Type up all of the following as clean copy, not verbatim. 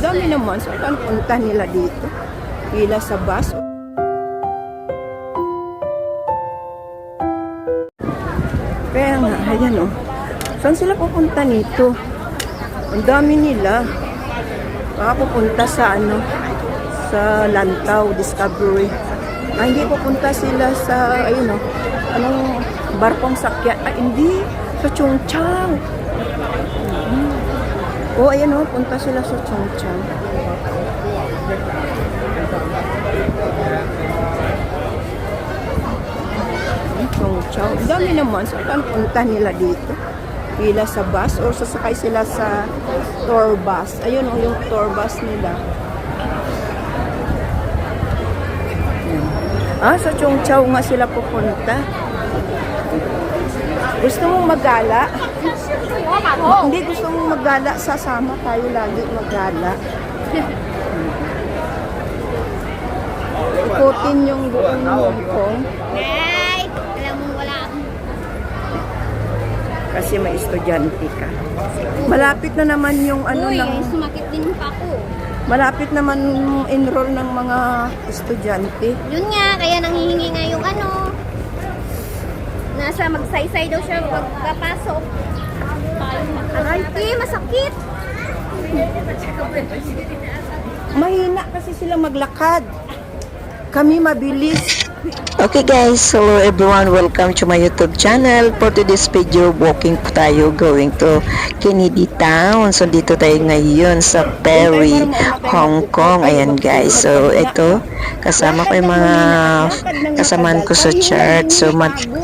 dami naman. So, saan punta nila dito? Pila sa bus. Kaya nga, ayan o. Saan sila pupunta nito? Ang dami nila. Baka pupunta sa ano, sa Lantaw Discovery. Hindi pupunta sila sa, ayun o, anong barkong sakyan. Hindi, sa Chongchang. Oh, ayan o, punta sila sa Chongchang. Chongchang. Ang dami naman. So, saan punta nila dito? Pila sa bus or sasakay sila sa tour bus. Ayun o, yung tour bus nila. Sa Chongchang nga sila pupunta. Gusto mong maggala? Hindi, gusto mong maggala. Sasama tayo lagi maggala. Ikutin yung buong Hong Kong. Nay, alam mo wala akong... Kasi may estudyante ka. Malapit na naman yung ano Uy, ng... sumakit din pa ako. Malapit naman enroll ng mga estudyante. Yun nga, kaya nanghihingi nga yung ano. Nasa magsaysay daw siya pagkapasok. Aray, masakit. Mahina kasi sila maglakad. Kami mabilis. Okay guys, so everyone, welcome to my YouTube channel. For today's video, walking po tayo going to Kennedy Town. So dito tayo ngayon sa Perry, Hong Kong. Ayan guys, so ito, kasama ko yung mga kasamaan ko sa church. So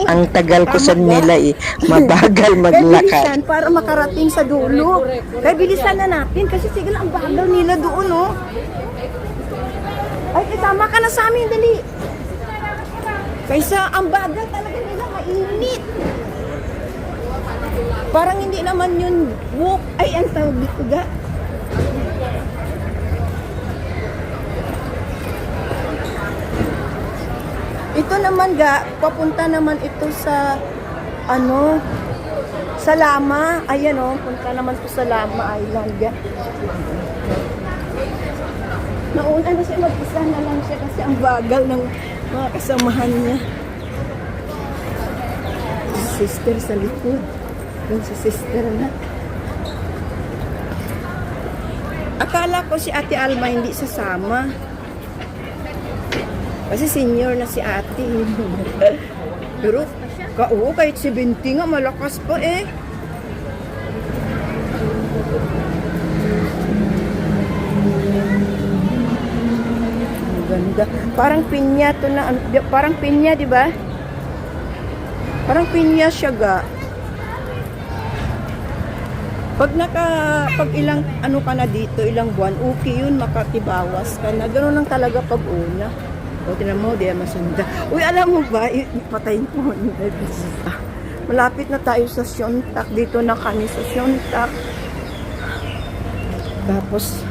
ang tagal ko sa nila mabagal maglakad. Bilisan para makarating sa dulo. Kaya bilisan na natin kasi sige lang ang bagal nila doon, no? Ay, tama ka na sa amin, dali. Kaysa ang bagal talaga nila, mainit. Parang hindi naman yun walk. Ay, ang tawag dito ga. Ito naman ga, papunta naman ito sa ano, sa Lama. Ayan o, punta naman ito sa Lama Island ga. Nauna na siya, mag-isa na lang siya kasi ang bagal ng mga kasamahan niya. Sister sa likod. Yung si sister na. Akala ko si Ate Alma hindi sasama. Kasi senior na si ate. Pero, kahit si Binti nga malakas pa eh. Ganda. Parang pinya to na, parang pinya, di ba? Parang pinya siya ga. Pag ilang ano ka na dito, ilang buwan, okay yun, makatibawas ka na. Ganoon lang talaga pag una. O, tinan mo, di masunda. Uy, alam mo ba, patayin ko. Malapit na tayo sa Siontak. Dito na kami sa Siontak. Tapos,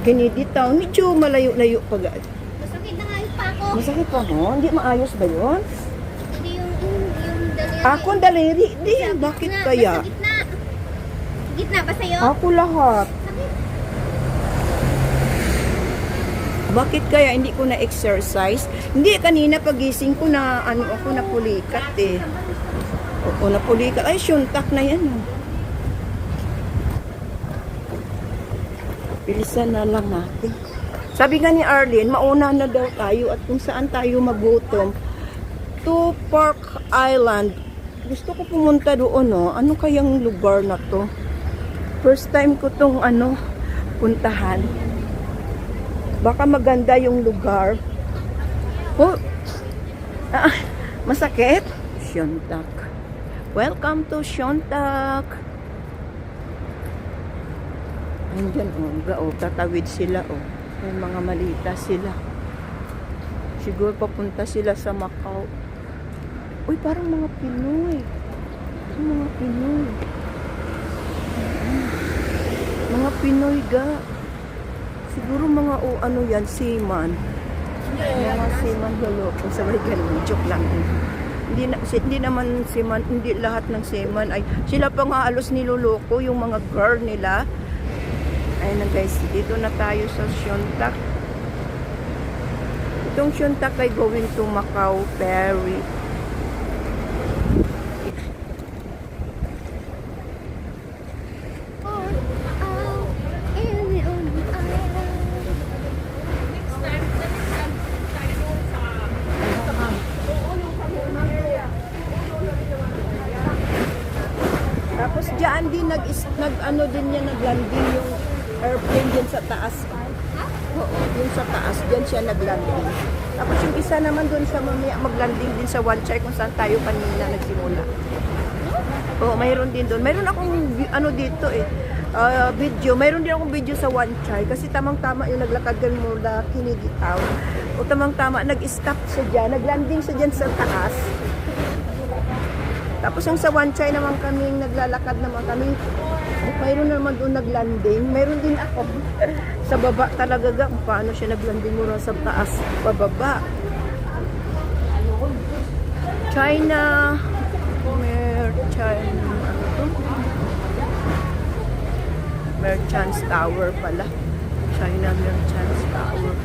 Kennedy Town, medyo malayo-layo pa ga. Masakit na nga yung pa ako. Masakit pa mo? Hindi maayos ba yun? Hindi yung daliri. Ako ang daliri. Hindi, bakit Gitna, kaya? basta gitna. Gitna ba sa'yo? Ako lahat. Bakit kaya hindi ko na-exercise? Hindi, kanina pagising ko na, ako napulikat eh. Ako napulikat. Ay, Siontak na yan. Oh. Bilisan na lang natin. Sabi nga ni Arlene, mauna na daw tayo at kung saan tayo magutom. To Park Island. Gusto ko pumunta doon, no? Ano kayang lugar na to? First time ko tong puntahan. Baka maganda yung lugar. Oh, masakit? Siontak. Welcome to Siontak. Andyan, tatawid sila, may mga malita sila. Siguro papunta sila sa Macau. Uy, parang mga Pinoy. Mga Pinoy. Mga Pinoy ga. Siguro mga yan, seaman. Mga seaman lolo. Kung sabay ganun, joke lang. Hindi naman seaman, hindi lahat ng seaman ay, sila pa nga alos niloloko, yung mga girl nila. Ayun na guys, dito na tayo sa Siontak. Itong Siontak ay going to Macau Ferry. Tapos diyan din nag-ano din niya, naglanding yung airplane din sa taas. Oo, yung sa taas, diyan siya naglanding. Tapos yung isa naman doon sa mamaya maglanding din sa Wan Chai kung saan tayo kanina nagsimula. Oo, mayroon din doon. Mayroon akong ano dito video. Mayroon din akong video sa Wan Chai kasi tamang-tama yung naglakad gan mula Kennedy Town. O tamang-tama nag-stop siya diyan, naglanding siya diyan sa taas. Tapos yung sa Wan Chai naman kaming naglalakad naman kami. Mayroon naman doon naglanding. Mayroon din ako. Sa baba talaga ga kung paano siya naglanding mula sa taas pababa. China Merchants Tower pala. China Merchants Tower.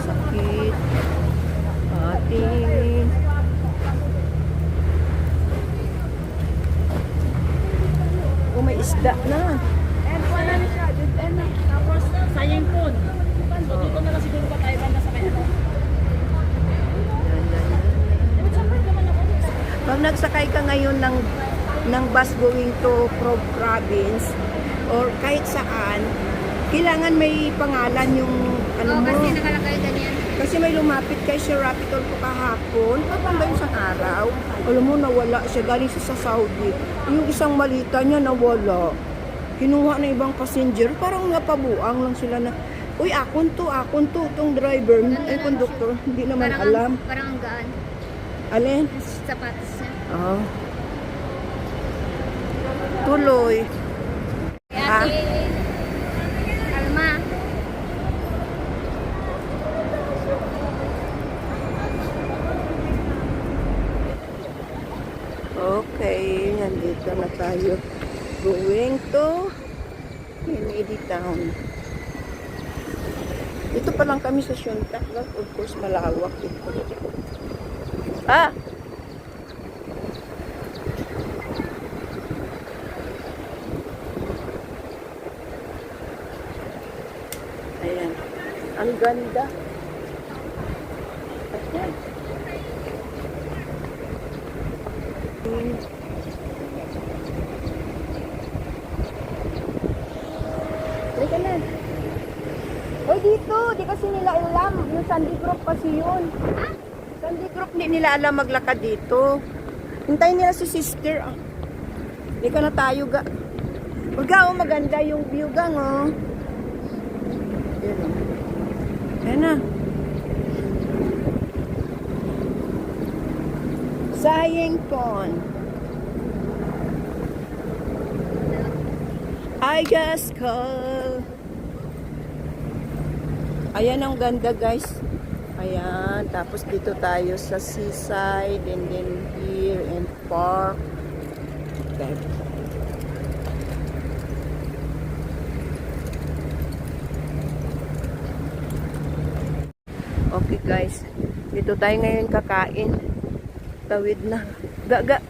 Sakit. Ating may isda na. And wala na siya. Tapos sayang po. So dito na lang siguro pa tayo banda sa may ano. Pag nagsakay ka ngayon ng bus going to province or kahit saan, kailangan may pangalan yung ano Oo, mo. kasi nakalagay ganyan. Kasi may lumapit kay Sir Rapitol ko kahapon. Kapag ba yung isang araw? Alam mo, nawala siya. Galing siya sa Saudi. Yung isang malita niya nawala. Kinuha ng ibang passenger. Parang napabuang lang sila na, uy, akon to. Itong driver. Ay, conductor. Hindi naman alam. Parang ang gaan. Alin? Sapatos niya. Oo. Tuloy. Ha? Ate, Alma. Okay, nandito na tayo. Going to Kennedy Town. Dito pa lang kami sa Siontak. Of course, malawak dito. Ah! Ayan. Ang ganda. Ayan. Teka na. Oy, dito. Di kasi nila alam. Yung Sandy Group kasi yun. Sandy Group, hindi nila alam maglakad dito. Hintayin nila si sister. Ah. Di ka na tayo ga. Huwag oh, maganda yung view gang oh. Ayan oh. Ayan na. Sayang Pond. I just call. Ayan ang ganda guys. Ayan. Tapos dito tayo sa seaside and then here and park. Okay. Okay guys. Dito tayo ngayon kakain. Tawid na. Gaga.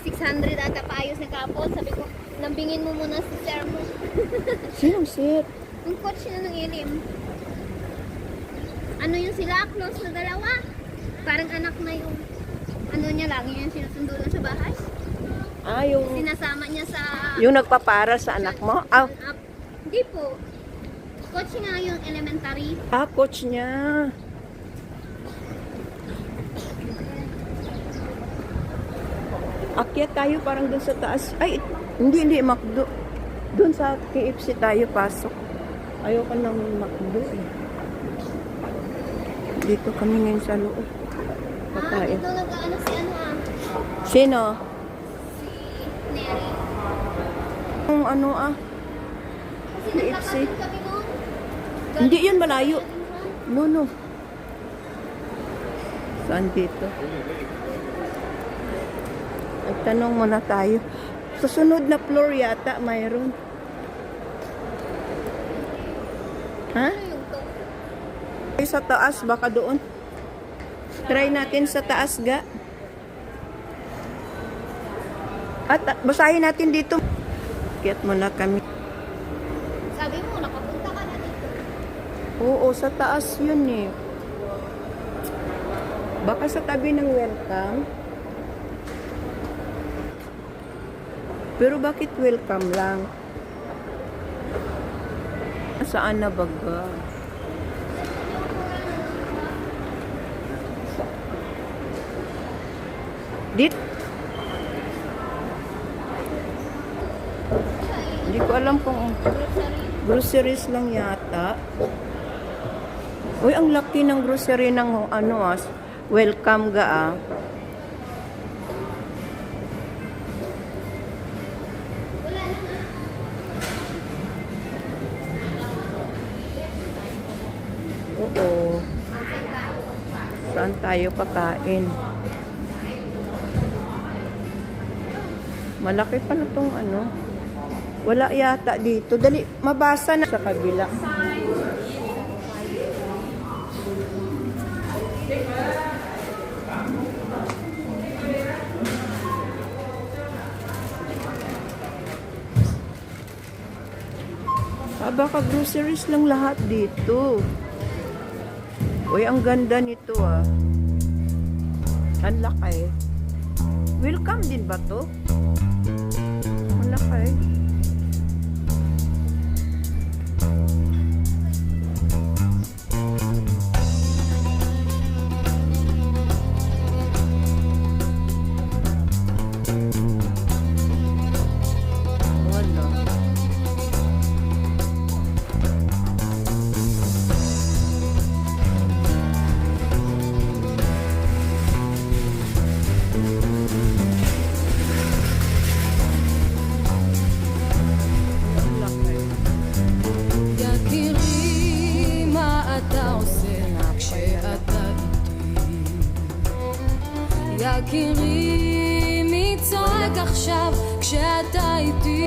600 ata paayos na kapon. Sabi ko, lambingin mo muna si sir mo. Sinong sir? Yung coach na ng ilim. Ano yung sila? Close na dalawa. Parang anak na yung ano niya, lagi yung sinusundo doon sa bahay. Ah, yung Sinasama niya sa... yung nagpapara sa anak mo? Ah, Hindi po. Coach nga yung elementary. coach niya. Akyat tayo parang dun sa taas. Ay, hindi, McDo. Dun sa KFC tayo pasok. Ayoko ng McDo eh. Dito kami ngayon sa loob. Kakain. Dito nag-ano si ano Sino? si Neri. Yung ano Kasi KFC. nagkakasin kami noon. Hindi yun, malayo. No. Saan dito? Nagtanong muna tayo. Sa sunod na floor yata mayroon. Ha? Ano yung to? Ay, sa taas, baka doon. Try natin sa taas, ga. At basahin natin dito. Kiyat mo na kami. Sabi mo, nakapunta ka na dito. Oo, sa taas yun eh. Baka sa tabi ng welcome. Pero bakit welcome lang? Saan na baga? Dit? Hindi ko alam kung groceries lang yata. Uy, ang laki ng grocery ng ano welcome ga Oo. Saan tayo kakain? Malaki pa na tong ano. Wala yata dito. Dali, mabasa na sa kabila. Baka groceries lang lahat dito. Uy, ang ganda nito Ang laki. Welcome din ba to? Ang laki. Wala. Ang laki. יקירי, מה אתה עושה כשאתה איתי? יקירי, מי צועק עכשיו כשאתה איתי?